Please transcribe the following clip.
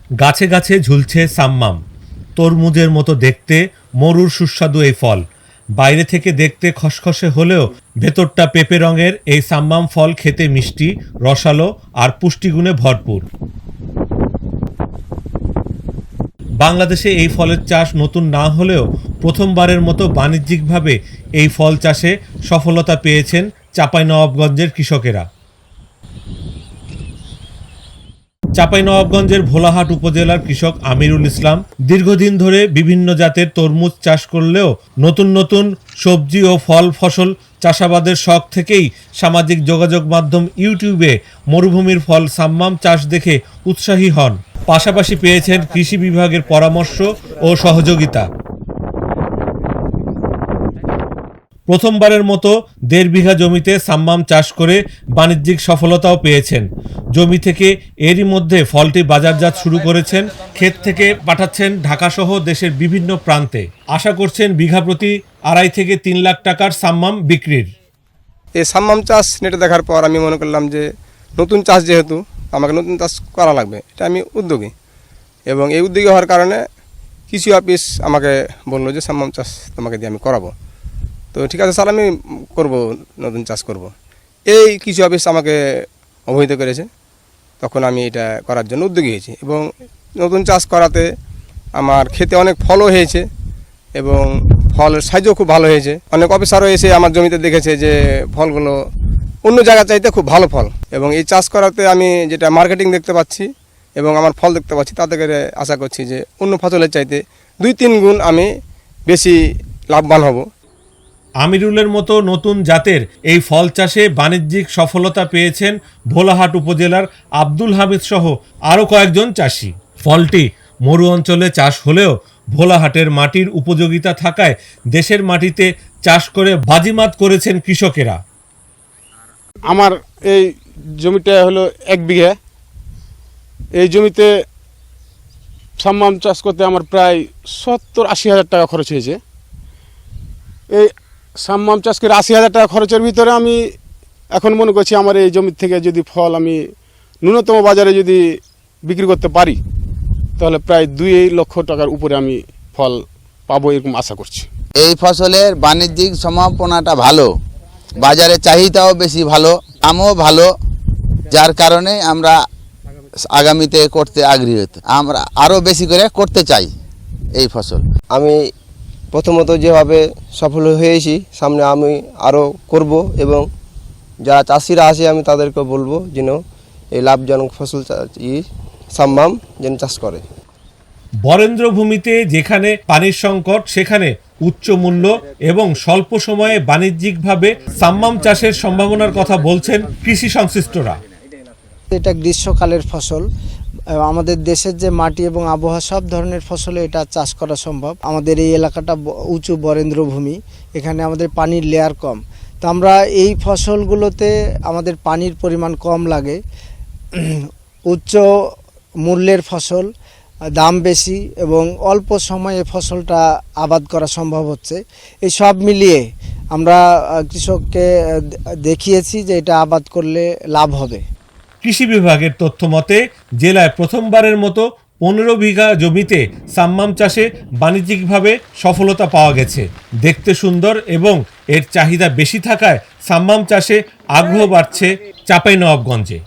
গাছে গাছে ঝুলছে সাম্মাম। তরমুজের মতো দেখতে, মরুর সুস্বাদু এই ফল। বাইরে থেকে দেখতে খসখসে হলেও ভেতরটা পেঁপে রঙের এই সাম্মাম ফল খেতে মিষ্টি, রসালো আর পুষ্টিগুণে ভরপুর। বাংলাদেশে এই ফলের চাষ নতুন না হলেও প্রথমবারের মতো বাণিজ্যিকভাবে এই ফল চাষে সফলতা পেয়েছেন চাঁপাইনবাবগঞ্জের কৃষকেরা। চাঁপাইনবাবগঞ্জের ভোলাহাট উপজেলার কৃষক আমিরুল ইসলাম দীর্ঘদিন ধরে বিভিন্ন জাতের তরমুজ চাষ করলেও নতুন নতুন সবজি ও ফল ফসল চাষাবাদের শখ থেকেই সামাজিক যোগাযোগ মাধ্যম ইউটিউবে মরুভূমির ফল সাম্মাম চাষ দেখে উৎসাহী হন। পাশাপাশি পেয়েছেন কৃষি বিভাগের পরামর্শ ও সহযোগিতা। প্রথমবারের মতো 1.5 বিঘা জমিতে সাম্মাম চাষ করে বাণিজ্যিক সফলতাও পেয়েছেন। জমি থেকে এরই মধ্যে ফলটি বাজারজাত শুরু করেছেন, ক্ষেত থেকে পাঠাচ্ছেন ঢাকাসহ দেশের বিভিন্ন প্রান্তে। আশা করছেন বিঘা প্রতি 2.5 থেকে 3 লাখ টাকার সাম্মাম বিক্রির। এই সাম্মাম চাষ নেটে দেখার পর আমি মনে করলাম যে নতুন চাষ যেহেতু আমাকে নতুন চাষ করা লাগবে, এটা আমি উদ্যোগী। এবং এই উদ্যোগী হওয়ার কারণে কৃষি অফিস আমাকে বললো যে সাম্মাম চাষ তোমাকে দিয়ে আমি করাবো। তো ঠিক আছে স্যার, আমি করব, নতুন চাষ করব। এই কৃষি অফিস আমাকে অবহিত করেছে, তখন আমি এটা করার জন্য উদ্যোগী হয়েছি। এবং নতুন চাষ করাতে আমার খেতে অনেক ফলও হয়েছে এবং ফলের সাইজও খুব ভালো হয়েছে। অনেক অফিসারও এসে আমার জমিতে দেখেছে যে ফলগুলো অন্য জায়গা চাইতে খুব ভালো ফল। এবং এই চাষ করাতে আমি যেটা মার্কেটিং দেখতে পাচ্ছি এবং আমার ফল দেখতে পাচ্ছি, তাতে করে আশা করছি যে অন্য ফসলের চাইতে 2-3 গুণ আমি বেশি লাভবান হব। আমিরুলের মতো নতুন জাতের এই ফল চাষে বাণিজ্যিক সফলতা পেয়েছেন ভোলাহাট উপজেলার আব্দুল হামিদ সহ আরও কয়েকজন চাষি। ফলটি মরু অঞ্চলে চাষ হলেও ভোলাহাটের মাটির উপযোগিতা থাকায় দেশের মাটিতে চাষ করে বাজিমাত করেছেন কৃষকেরা। আমার এই জমিটা হলো 1 বিঘা। এই জমিতে সাম্মাম চাষ করতে আমার প্রায় 70-80 হাজার টাকা খরচ হয়েছে। এই সাম্মাম চাষ করে 80 হাজার টাকা খরচের ভিতরে আমি এখন মনে করছি আমার এই জমি থেকে যদি ফল আমি ন্যূনতম বাজারে যদি বিক্রি করতে পারি, তাহলে প্রায় 2 লক্ষ টাকার উপরে আমি ফল পাবো এরকম আশা করছি। এই ফসলের বাণিজ্যিক সম্ভাবনাটা ভালো, বাজারে চাহিদাও বেশি ভালো, দামও ভালো, যার কারণে আমরা আগামীতে করতে আগ্রহী হতে, আমরা আরও বেশি করে করতে চাই এই ফসল। আমি প্রথমত যেভাবে সফল হয়েছি, সামনে আমি আরও করব এবং যারা চাষিরা আসে আমি তাদেরকে বলবো যেন এই লাভজনক ফসল সাম্মাম যেন চাষ করে। বরেন্দ্র ভূমিতে যেখানে পানির সংকট, সেখানে উচ্চ মূল্য এবং স্বল্প সময়ে বাণিজ্যিকভাবে সাম্মাম চাষের সম্ভাবনার কথা বলছেন কৃষি সংশ্লিষ্টরা। এটা গ্রীষ্মকালের ফসল। আমাদের দেশের যে মাটি এবং আবহাওয়া, সব ধরনের ফসলে এটা চাষ করা সম্ভব। আমাদের এই এলাকাটা উঁচু বরেন্দ্র ভূমি, এখানে আমাদের পানির লেয়ার কম, তো আমরা এই ফসলগুলোতে আমাদের পানির পরিমাণ কম লাগে, উচ্চ মূল্যের ফসল, দাম বেশি এবং অল্প সময়ে ফসলটা আবাদ করা সম্ভব হচ্ছে। এই সব মিলিয়ে আমরা কৃষককে দেখিয়েছি যে এটা আবাদ করলে লাভ হবে। কৃষি বিভাগের তথ্য মতে জেলায় প্রথমবারের মতো 15 বিঘা জমিতে সাম্মাম চাষে বাণিজ্যিকভাবে সফলতা পাওয়া গেছে। দেখতে সুন্দর এবং এর চাহিদা বেশি থাকায় সাম্মাম চাষে আগ্রহ বাড়ছে চাঁপাইনবাবগঞ্জে।